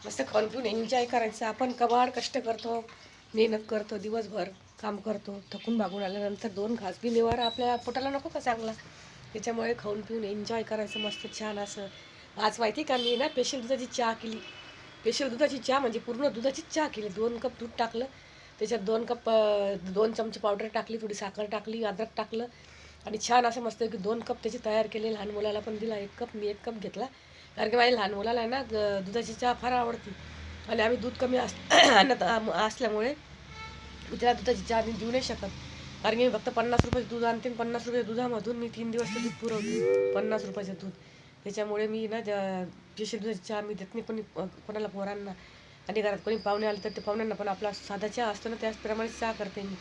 मस्त खाऊन पिऊन एन्जॉय करायचं. आपण कबाड कष्ट करतो, मेहनत करतो, दिवसभर काम करतो, थकून भागून आल्यानंतर 2 घास बी निवारा आपल्या पोटाला नको का चांगला. त्याच्यामुळे खाऊन पिऊन एन्जॉय करायचं मस्त छान असं. आज माहिती का मी ना स्पेशल दुधाची चहा केली. स्पेशल दुधाची चहा म्हणजे पूर्ण दुधाचीच चहा केली. 2 कप दूध टाकलं, त्याच्यात 2 कप 2 चमचे पावडर टाकली, थोडी साखर टाकली, अद्रक टाकलं आणि छान असं मस्त की 2 कप त्याची तयार केली. लहान मुलाला पण दिला 1 कप, मी 1 कप घेतला. कारण की माझ्या लहान मुलाला आहे ना दुधाची चहा फार आवडते आणि आम्ही दूध कमी आणत असल्यामुळे मी त्याला दुधाची चहा देऊ नाही शकत. कारण की मी फक्त 50 रुपयाचं दूध आणते आणि 50 रुपयाच्या दुधामधून मी 3 दिवस ते दूध पुरवते. 50 रुपयाचं दूध. त्याच्यामुळे मी ना स्पेशल दुधाची चहा मी देत नाही कोणाला पोरांना. आणि घरात कोणी पाहुणे आले तर ते पाहुण्यांना पण आपला साधा चहा असतो ना त्याचप्रमाणे चहा करते मी.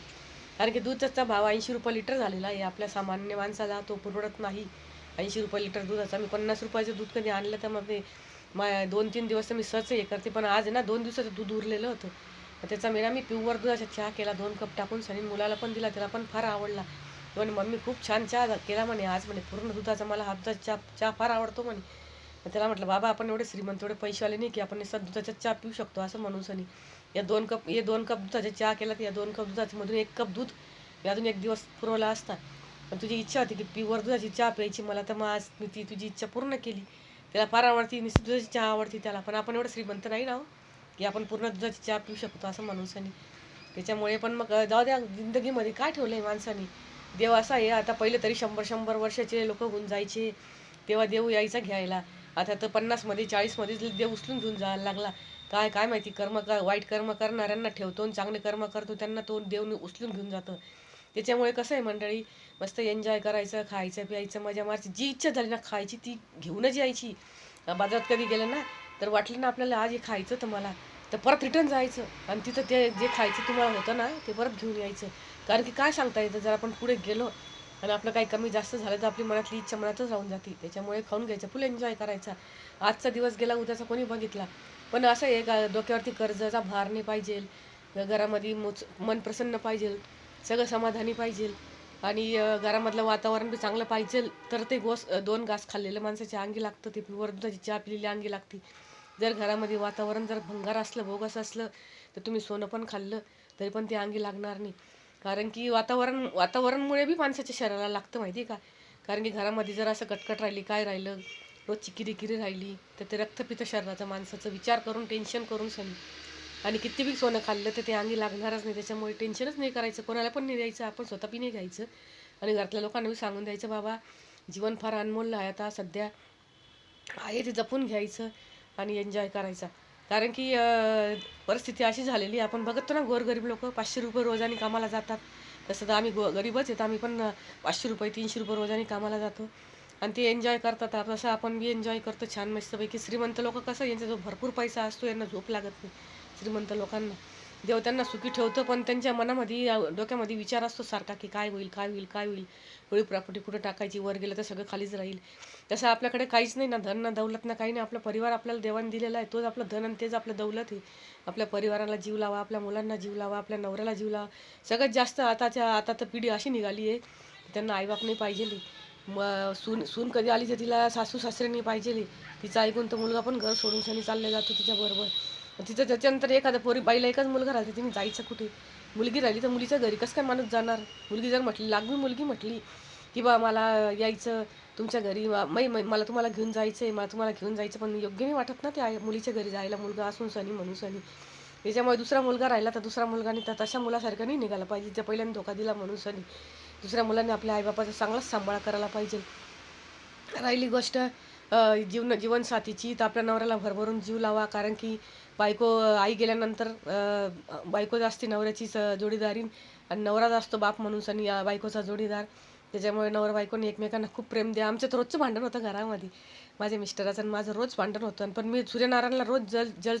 कारण की दूधाचा भाव 80 रुपये लिटर झालेला आहे. आपल्या सामान्य माणसाला तो परवडत नाही. 80 रुपये लिटर दुधाचा. मी 50 रुपयाचं दूध कधी आणलं तर मग ते 2-3 दिवस तर मी सहज हे करते. पण आज ना 2 दिवसाचं दूध उरलेलं होतं. त्याचा मी प्युअर दुधाचा चहा केला 2 कप टाकून सनी मुलाला पण दिला. त्याला पण फार आवडला. म्हणे मम्मी खूप छान चहा केला म्हणे आज म्हणे पूर्ण दुधाचा. मला हा दुधाचा चहा फार आवडतो म्हणे. त्याला म्हटलं बाबा आपण एवढे श्रीमंत एवढे पैसेवाले नाही की आपण दुधाचा चहा पिऊ शकतो असं म्हणून सनी या 2 कप दुधाचा चहा केला. तर या 2 कप दुधामधून 1 कप दूध मी अजून 1 दिवस पुरवला असता. पण तुझी इच्छा होती की प्युअर दुधाची चहा प्यायची मला, तर मग आज मी ती तुझी इच्छा पूर्ण केली. त्याला फार आवडती, नुसती दुधाची चहा आवडती त्याला. पण आपण एवढं श्रीमंत नाही ना हो की आपण पूर्ण दुधाची चहा पिऊ शकतो असं म्हणून सनी. त्याच्यामुळे पण मग जाऊ द्या, जिंदगीमध्ये काय ठेवलं आहे माणसाने. देव असा आहे. आता पहिले तरी 100-100 वर्षाचे लोक होऊन जायचे तेव्हा देव यायचा घ्यायला. आता तर 50मध्ये 40मध्ये देव उचलून घेऊन जायला लागला. काय काय माहिती वाईट कर्म करणाऱ्यांना ठेवतो आणि चांगले कर्म करतो त्यांना तो देव उचलून घेऊन जातं. त्याच्यामुळे कसं आहे मंडळी, मस्त एन्जॉय करायचं, खायचं प्यायचं, मजा मारायची. जी इच्छा झाली ना खायची ती घेऊनच यायची. बाजारात कधी गेलं ना तर वाटलं ना आपल्याला आज हे खायचं तर मला, तर परत रिटर्न जायचं आणि तिथं ते जे खायचं तुम्हाला होतं ना ते परत घेऊन यायचं. कारण की काय सांगता येतं, जर आपण पुढे गेलो आणि आपलं काही कमी जास्त झालं तर आपली मनातली इच्छा मनातच राहून जाते. त्याच्यामुळे खाऊन घ्यायचं, फुल एन्जॉय करायचा. आजचा दिवस गेला उद्याचा कोणी बघितला. पण असं आहे डोक्यावरती कर्जाचा भार नाही पाहिजे, घरामध्ये मन प्रसन्न पाहिजे, सगळं समाधानी पाहिजे आणि घरामधलं वातावरण बी चांगलं पाहिजे. तर ते 2 घास खाल्लेलं माणसाच्या अंगी लागतं. ते प्युअर दुधाची चहा पिलेली अंगी लागते. जर घरामध्ये वातावरण जर भंगार असलं, बोगस असलं, तर तुम्ही सोनं पण खाल्लं तरी पण ते अंगी लागणार नाही. कारण की वातावरणमुळे बी माणसाच्या शरीराला लागतं माहिती आहे का. कारण की घरामध्ये जर असं कटकट राहिली, काय राहिलं, रोजची किरीकिरी राहिली तर ते रक्तपित शरीराचं माणसाचं विचार करून टेन्शन करून सनी. आणि किती बी सोनं खाल्लं तर ते अंगी लागणारच नाही. त्याच्यामुळे टेन्शनच नाही करायचं, कोणाला पण नाही द्यायचं, आपण स्वतः बी नाही घ्यायचं आणि घरातल्या लोकांना बी सांगून द्यायचं बाबा जीवन फार अनमोल आहे, आता सध्या आहे ते जपून घ्यायचं आणि एन्जॉय करायचा. कारण की परिस्थिती अशी झालेली आपण बघतो ना गोरगरीब लोक 500 रुपये रोजाने कामाला जातात. तसं तर आम्ही गरीबच आहेत, आम्ही पण 500 रुपये 300 रुपये रोजाने कामाला जातो आणि ते एन्जॉय करतात. तसं आपण बी एन्जॉय करतो छान मस्तपैकी. श्रीमंत लोक कसं यांचा जो भरपूर पैसा असतो यांना झोप लागत नाही. श्रीमंत लोकांना देव त्यांना सुखी ठेवतं, पण त्यांच्या मनामध्ये डोक्यामध्ये विचार असतो सारखा की काय होईल काय होईल काय होईल, होळी प्रॉपर्टी कुठं टाकायची, वर गेलं तर सगळं खालीच राहील. तसं आपल्याकडे काहीच नाही ना, धन ना दौलत ना काही नाही. आपला परिवार आपल्याला देवाने दिलेला आहे, तोच आपलं धन आणि तेच आपलं दौलत आहे. आपल्या परिवाराला जीव लावा, आपल्या मुलांना जीव लावा, आपल्या नवऱ्याला जीव लावा. सगळ्यात जास्त आता तर पिढी अशी निघाली आहे त्यांना आईबाप नाही पाहिजे. मग सून कधी आली तर तिला सासू सासरे नाही पाहिजे. तिचं ऐकून तर मुलगा पण घर सोडून सनी चालला जातो तिच्याबरोबर. तिचं त्याच्यानंतर एखादा बाईला एकच मुलगा राहते, तिने जायचं कुठे. मुलगी राहिली तर मुलीच्या घरी कसं काय माणूस जाणार. मुलगी जर म्हटली लागून मुलगी म्हटली की बा मला यायचं तुमच्या घरी, मला तुम्हाला घेऊन जायचं आहे, मला तुम्हाला घेऊन जायचं, पण योग्य नाही वाटत ना त्या मुलीच्या घरी जायला, मुलगा असून सनी म्हणून सनी. त्याच्यामुळे दुसरा मुलगा राहिला तर दुसऱ्या मुलगाने तर तशा मुलासारखं नाही निघाला पाहिजे त्या पहिल्याने धोका दिला म्हणून सनी. दुसऱ्या मुलांनी आपल्या आईबापाचा चांगलाच सांभाळ करायला पाहिजे. राहिली गोष्ट जीवनसाथीची, तर आपल्या नवऱ्याला भरभरून जीव लावा. कारण की आई गेल्यानंतर बायको असते नवऱ्याचीच जोडीदारी आणि नवराच असतो बाप म्हणून सनी बायकोचा जोडीदार. त्याच्यामुळे नवरा बायकोने एकमेकांना खूप प्रेम द्या. आमचं तर रोजचं भांडण होतं घरामध्ये, माझ्या मिस्टराचं आणि माझं रोज भांडण होतं. पण मी सूर्यनारायणला रोज जल